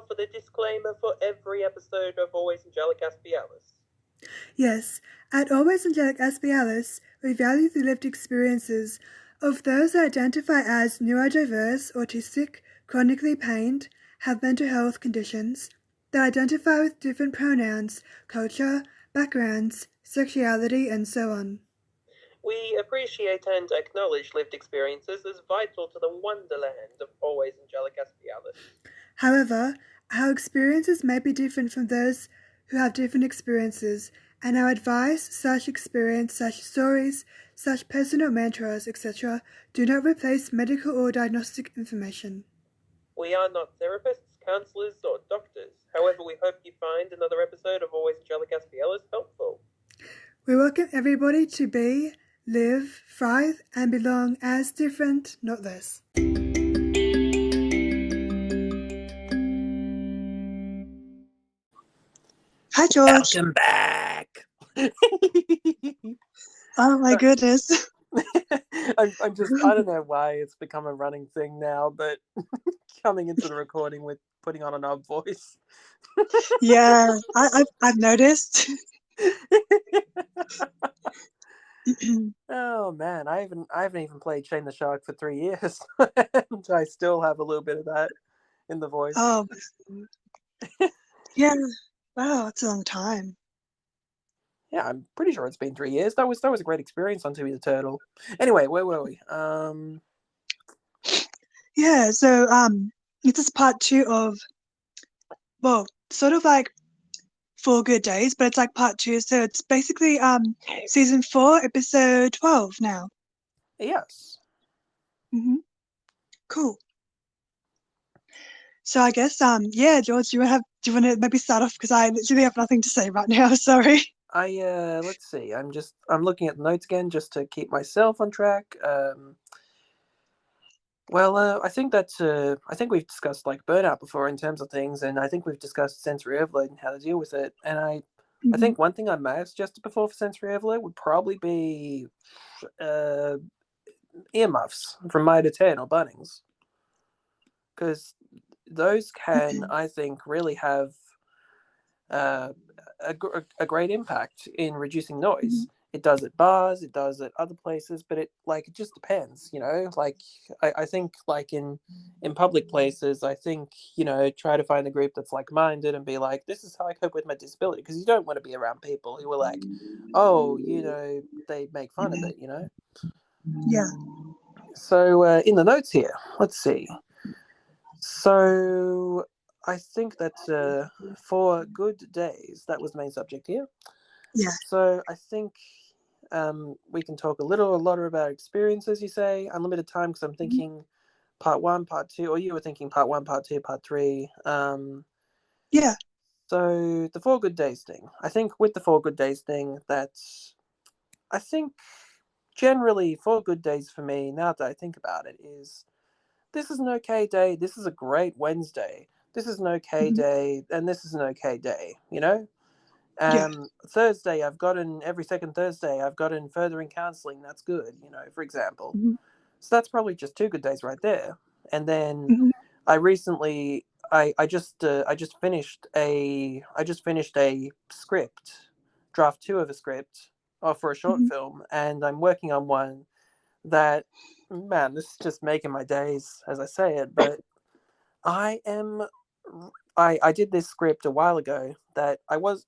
for the disclaimer for every episode of Always Angelic Aspie Alice? Yes, at Always Angelic Aspie Alice, we value the lived experiences of those that identify as neurodiverse, autistic, chronically pained, have mental health conditions, that identify with different pronouns, culture, backgrounds, sexuality, and so on. We appreciate and acknowledge lived experiences as vital to the wonderland of Always Angelic Aspie Alice. However, our experiences may be different from those who have different experiences, and our advice, experience, stories, personal mantras, etc. do not replace medical or diagnostic information. We are not therapists, counsellors, or doctors. However, we hope you find another episode of Always Angelic Aspie Alice helpful. We welcome everybody to be, live, thrive, and belong as different, not less. Hi, George. Welcome back. Oh my goodness. I don't know why it's become a running thing now, but coming into the recording with putting on an odd voice. Yeah, I've noticed. Oh man, I haven't even played Shane the Shark for 3 years, and I still have a little bit of that in the voice. Oh, yeah. Wow, that's a long time. Yeah, I'm pretty sure it's been 3 years. That was a great experience on To Be the Turtle. Anyway, where were we? Yeah, so this is part 2 of, well, sort of like 4 Good Days, but it's like part 2, so it's basically season 4, episode 12 now. Yes. Mm-hmm. Cool. So I guess yeah, George, do you want to maybe start off, because I literally have nothing to say right now. Sorry. Let's see. I'm looking at the notes again just to keep myself on track. I think we've discussed like burnout before in terms of things, and I think we've discussed sensory overload and how to deal with it. And I think one thing I may have suggested before for sensory overload would probably be earmuffs from Mitre 10 or Bunnings, because those can, I think, really have a great impact in reducing noise. It does at bars, it does at other places, but it just depends, like I think like in public places, I think, try to find a group that's like-minded and be like, this is how I cope with my disability, because you don't want to be around people who are like, oh, they make fun of it. Yeah. So in the notes here, let's see. So I think that 4 Good Days, that was the main subject here. Yeah. So I think we can talk a lot about experiences, you say. Unlimited time, because I'm thinking part 1, part 2, or you were thinking part 1, part 2, part 3. Yeah. So the 4 Good Days thing. I think with the 4 Good Days thing, I think generally 4 good days for me, now that I think about it, is this is an okay day, this is a great Wednesday, this is an okay day, and this is an okay day, Thursday, every second Thursday, I've gotten furthering counselling, that's good, for example. So that's probably just 2 good days right there. And then I recently, I just finished a script, draft 2 of a script, for a short film, and I'm working on one that, man, this is just making my days as I say it, but I did this script a while ago that I wasn't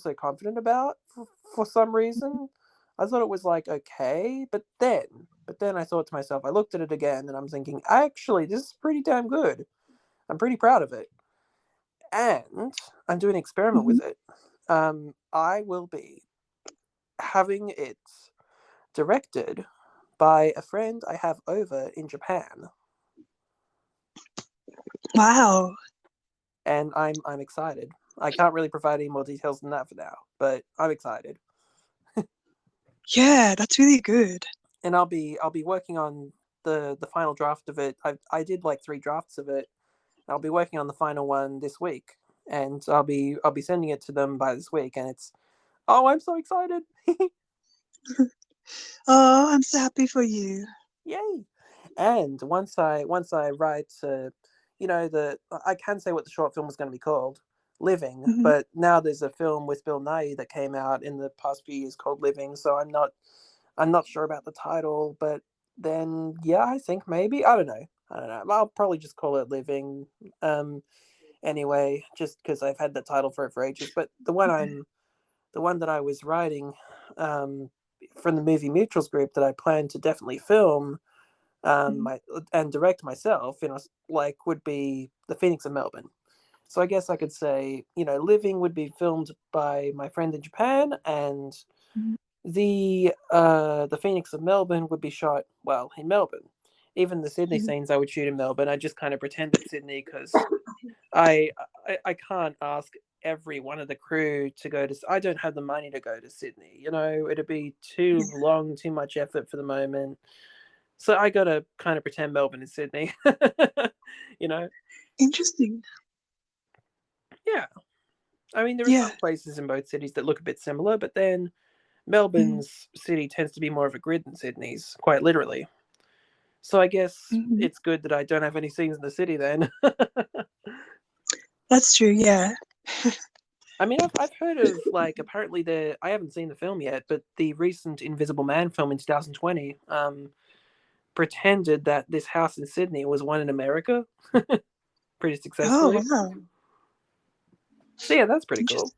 so confident about for some reason. I thought it was like okay, but then I thought to myself, I looked at it again and I'm thinking, actually, this is pretty damn good. I'm pretty proud of it. And I'm doing an experiment with it. I will be having it directed by a friend I have over in Japan. Wow. And I'm excited. I can't really provide any more details than that for now, but I'm excited. Yeah, that's really good. And I'll be working on the final draft of it. I did like 3 drafts of it. I'll be working on the final one this week, and I'll be sending it to them by this week. And I'm so excited! Oh, I'm so happy for you. Yay! And once I write, I can say what the short film was going to be called, Living, Mm-hmm. but now there's a film with Bill Nighy that came out in the past few years called Living, so I'm not sure about the title, but then yeah, I think maybe I don't know. I'll probably just call it Living. Anyway, just because I've had the title for it for ages. But the one that I was writing, from the movie Mutuals group that I plan to definitely film, and direct myself, would be the Phoenix of Melbourne. So I guess I could say, Living would be filmed by my friend in Japan, and the Phoenix of Melbourne would be shot, well, in Melbourne. Even the Sydney scenes I would shoot in Melbourne. I just kind of pretend it's Sydney because I can't ask every one of the crew to go to. I don't have the money to go to Sydney. It'd be too long, too much effort for the moment. So I gotta kind of pretend Melbourne is Sydney. Interesting. Yeah. I mean, there are some places in both cities that look a bit similar, but then Melbourne's city tends to be more of a grid than Sydney's, quite literally. So I guess it's good that I don't have any scenes in the city then. That's true, yeah. I mean, I've heard of, apparently I haven't seen the film yet, but the recent Invisible Man film in 2020 pretended that this house in Sydney was one in America pretty successfully. Oh, wow. So yeah, that's pretty cool.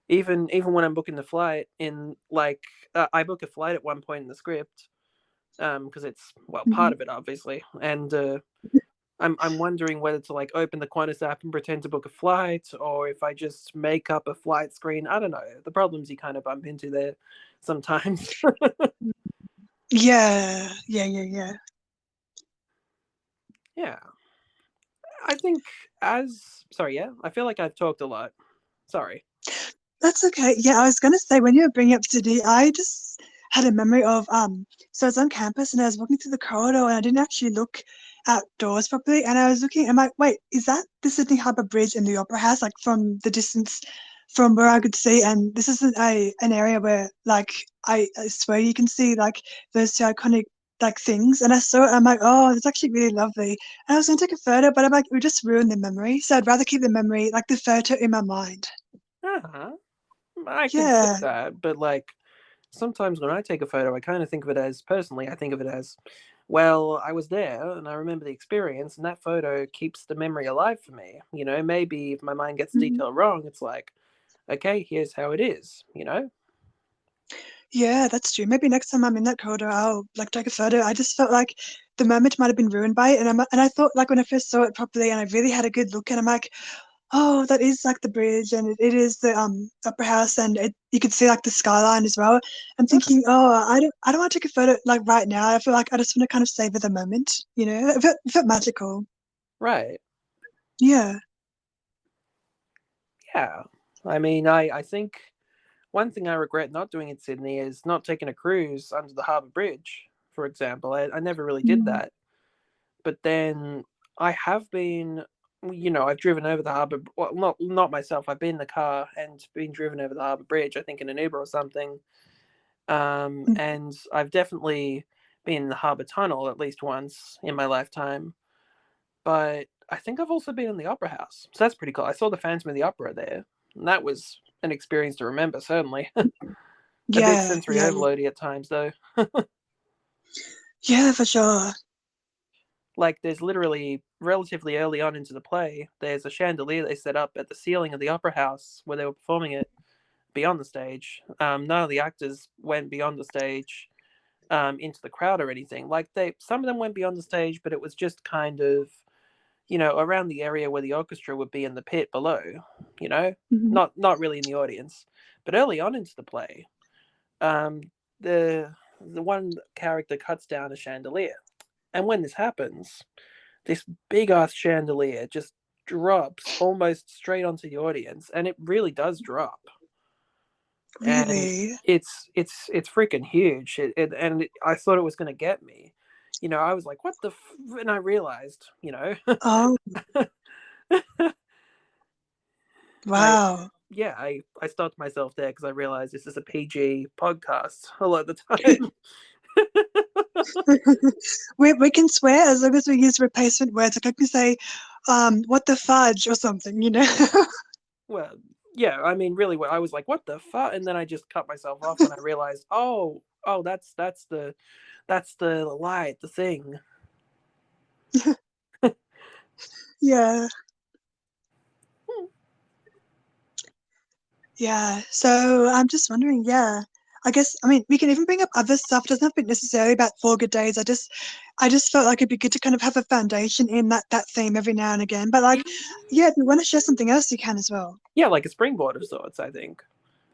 Even when I'm booking the flight I book a flight at one point in the script, because it's part of it obviously, and I'm wondering whether to open the Qantas app and pretend to book a flight, or if I just make up a flight screen. I don't know, the problems you kind of bump into there sometimes. Yeah. Yeah, I think I feel like I've talked a lot. Sorry. That's okay. Yeah, I was gonna say, when you were bringing up Sydney, I just had a memory of so I was on campus and I was walking through the corridor and I didn't actually look outdoors properly, and I was looking, I'm like, wait, is that the Sydney Harbour Bridge in the Opera House? Like, from the distance from where I could see, and this is an area where I swear you can see those two iconic things, and I saw it, I'm like, oh, it's actually really lovely. And I was gonna take a photo, but I'm like, it would just ruin the memory. So I'd rather keep the memory, the photo, in my mind. Uh-huh. I can see Yeah. that, but sometimes when I take a photo, I kind of think of it as, personally, I think of it as, well, I was there and I remember the experience, and that photo keeps the memory alive for me. Maybe if my mind gets detail wrong, it's like, okay, here's how it is. Yeah, that's true. Maybe next time I'm in that corridor, I'll take a photo. I just felt like the moment might have been ruined by it, and I thought, when I first saw it properly and I really had a good look, and I'm like, oh, that is the bridge, and it is the opera house, and you could see the skyline as well. I'm thinking, oh, I don't want to take a photo right now. I feel like I just want to kind of savor the moment. It felt magical. Right. Yeah. Yeah. I mean, I think one thing I regret not doing in Sydney is not taking a cruise under the Harbour Bridge, for example. I never really did that. But then I have been, I've driven over the harbour. Well, not myself. I've been in the car and been driven over the Harbour Bridge, I think in an Uber or something. And I've definitely been in the Harbour Tunnel at least once in my lifetime. But I think I've also been in the Opera House. So that's pretty cool. I saw the Phantom of the Opera there. And that was an experience to remember, certainly. A bit sensory overloady at times, though. Yeah, for sure. There's literally, relatively early on into the play, there's a chandelier they set up at the ceiling of the Opera House where they were performing it beyond the stage. None of the actors went beyond the stage, into the crowd or anything. Some of them went beyond the stage, but it was just kind of, around the area where the orchestra would be in the pit below, not really in the audience. But early on into the play, the one character cuts down a chandelier. And when this happens, this big ass chandelier just drops almost straight onto the audience, and it really does drop. Really? And it's freaking huge. I thought it was going to get me. I was like, what the and I realized, Oh, wow. I stopped myself there because I realized this is a PG podcast a lot of the time. We can swear as long as we use replacement words. Like I can say, what the fudge or something, you know? Well, yeah, I mean, really, I was like, what the fuck? And then I just cut myself off when I realized, oh, that's the light, the thing. Yeah. Yeah. So I'm just wondering, yeah. I guess I mean we can even bring up other stuff. It doesn't have to be necessarily about 4 good days. I just felt like it'd be good to kind of have a foundation in that theme every now and again. But like, yeah, if you want to share something else, you can as well. Yeah, like a springboard of sorts, I think.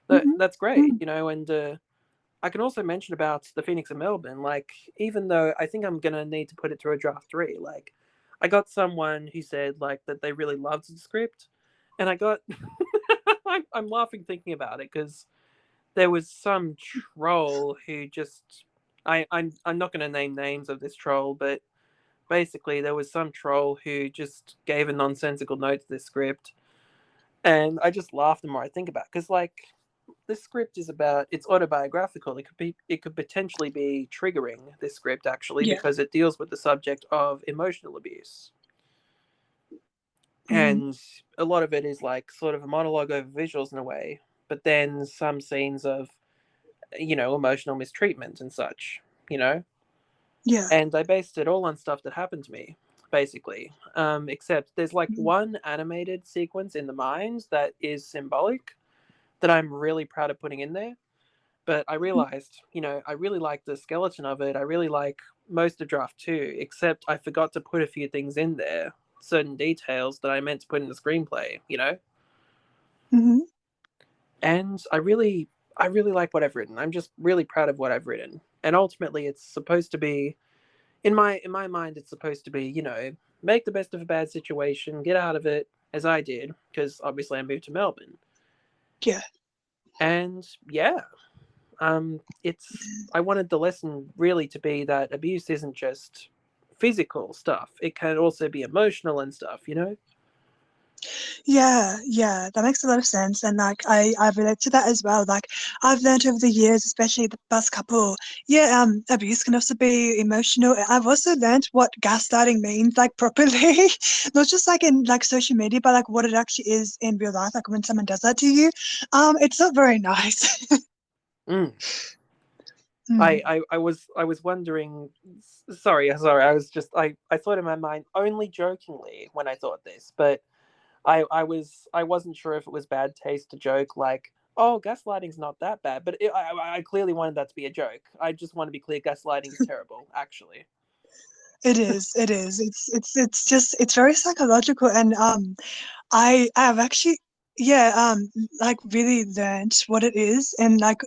Mm-hmm. That's great, Mm. you know, and I can also mention about the Phoenix and Melbourne. Like, even though I think I'm gonna need to put it through a draft 3, like, I got someone who said like that they really loved the script, and I got I'm laughing thinking about it because there was some troll who just I'm not gonna name names of this troll, but basically there was some troll who just gave a nonsensical note to this script, and I just laughed the more I think about it because like this script is about it's autobiographical. It could potentially be triggering this script actually Yeah. because it deals with the subject of emotional abuse. Mm-hmm. And a lot of it is like sort of a monologue over visuals in a way, but then some scenes of emotional mistreatment and such, you know. Yeah. And I based it all on stuff that happened to me, basically. Except there's like Mm-hmm. one animated sequence in the mind that is symbolic that I'm really proud of putting in there. But I realized, I really like the skeleton of it. I really like most of draft two, except I forgot to put a few things in there, certain details that I meant to put in the screenplay. Mm-hmm. And I really like what I've written. I'm just really proud of what I've written. And ultimately it's supposed to be in my mind it's supposed to be, make the best of a bad situation, get out of it as I did, because obviously I moved to Melbourne. Yeah. And yeah, it's I wanted the lesson really to be that abuse isn't just physical stuff. It can also be emotional and stuff. Yeah, yeah, that makes a lot of sense. And like I relate to that as well. Like I've learned over the years, especially the past couple, yeah, abuse can also be emotional. I've also learned what gaslighting means, like properly, not just like in like social media, but like what it actually is in real life. Like when someone does that to you, it's not very nice. Mm. Mm, I was wondering. Sorry. I thought in my mind only jokingly when I thought this, but I wasn't sure if it was bad taste to joke like, oh, gaslighting's not that bad, but I clearly wanted that to be a joke. I just want to be clear, gaslighting is terrible, actually. it is, it is. It's just it's very psychological, and I've actually yeah like really learned what it is, and like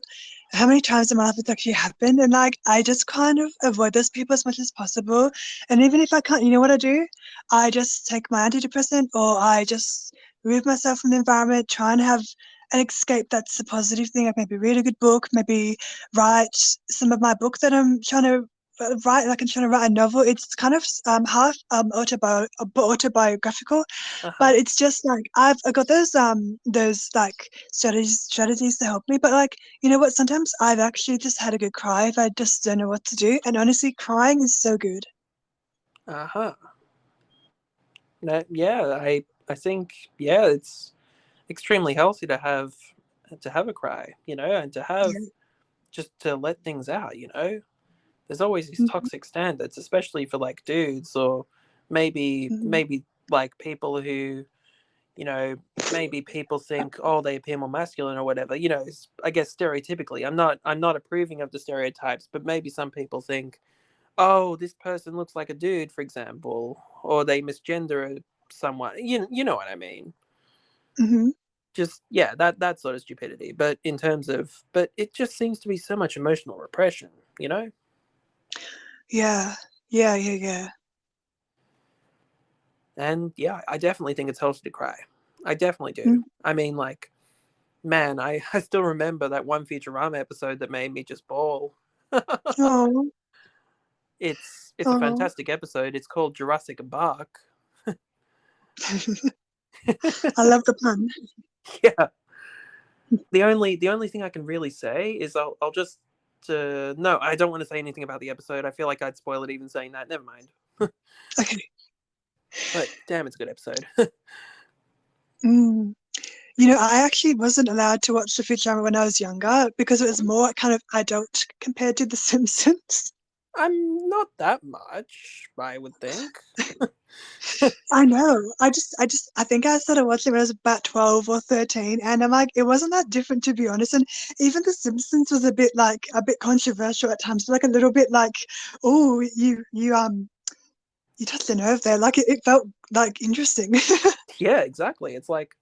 how many times in my life it's actually happened, and like I just kind of avoid those people as much as possible. And even if I can't, you know what I do? I just take my antidepressant, or I just remove myself from the environment, try and have an escape that's a positive thing. Like maybe read a good book, maybe write some of my book that I'm trying to write, like I'm trying to write a novel. It's kind of half autobiographical, Uh-huh. but it's just like I got those like strategies to help me. But like, you know what? Sometimes I've actually just had a good cry if I just don't know what to do. And honestly, crying is so good. Uh-huh. Yeah, I think, yeah, it's extremely healthy to have a cry, and to have Yeah. just to let things out. There's always these Mm-hmm. toxic standards, especially for like dudes or maybe Mm-hmm. maybe like people who, you know, maybe people think, oh, they appear more masculine or whatever. I guess stereotypically, I'm not approving of the stereotypes, but maybe some people think, oh, this person looks like a dude, for example, or they misgender someone. You know what I mean? Mm-hmm. Just yeah, that sort of stupidity. But it just seems to be so much emotional repression, you know. Yeah. Yeah. Yeah. Yeah. And yeah, I definitely think it's healthy to cry. I definitely do. Mm. I mean, like, man, I still remember that one Futurama episode that made me just bawl. Oh. It's a Oh. fantastic episode. It's called Jurassic Bark. I love the pun. Yeah. The only thing I can really say is I'll just no, I don't want to say anything about the episode. I feel like I'd spoil it even saying that. Never mind. Okay. But damn, it's a good episode. Mm. You know, I actually wasn't allowed to watch the Futurama when I was younger because it was more kind of adult compared to The Simpsons. I'm not that much, I would think. I know. I think I started watching when I was about 12 or 13, and I'm like, it wasn't that different, to be honest. And even The Simpsons was a bit controversial at times, like a little bit like, oh, you touched the nerve there. Like it felt like interesting. Yeah, exactly. It's like,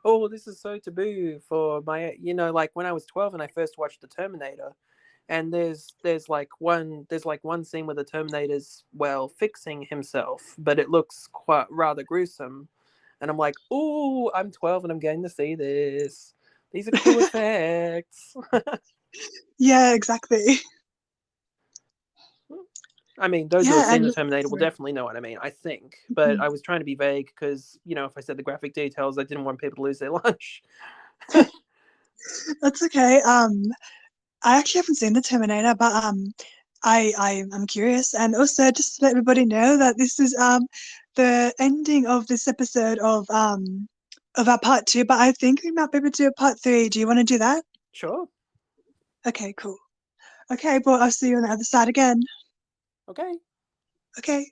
oh, this is so taboo for my, like when I was 12 and I first watched The Terminator, and there's like one scene where the Terminator's fixing himself, but it looks quite rather gruesome, and I'm like, oh, I'm 12 and I'm getting to see this. These are cool effects. Yeah, exactly. I mean, those who have Yeah, seen and The Terminator will definitely know what I mean, I think. But I was trying to be vague because, if I said the graphic details, I didn't want people to lose their lunch. that's okay. I actually haven't seen The Terminator, but I'm curious, and also just to let everybody know that this is the ending of this episode of our part 2. But I think we might be able to do a part 3. Do you want to do that? Sure. Okay, cool. Okay, well, I'll see you on the other side again. Okay. Okay.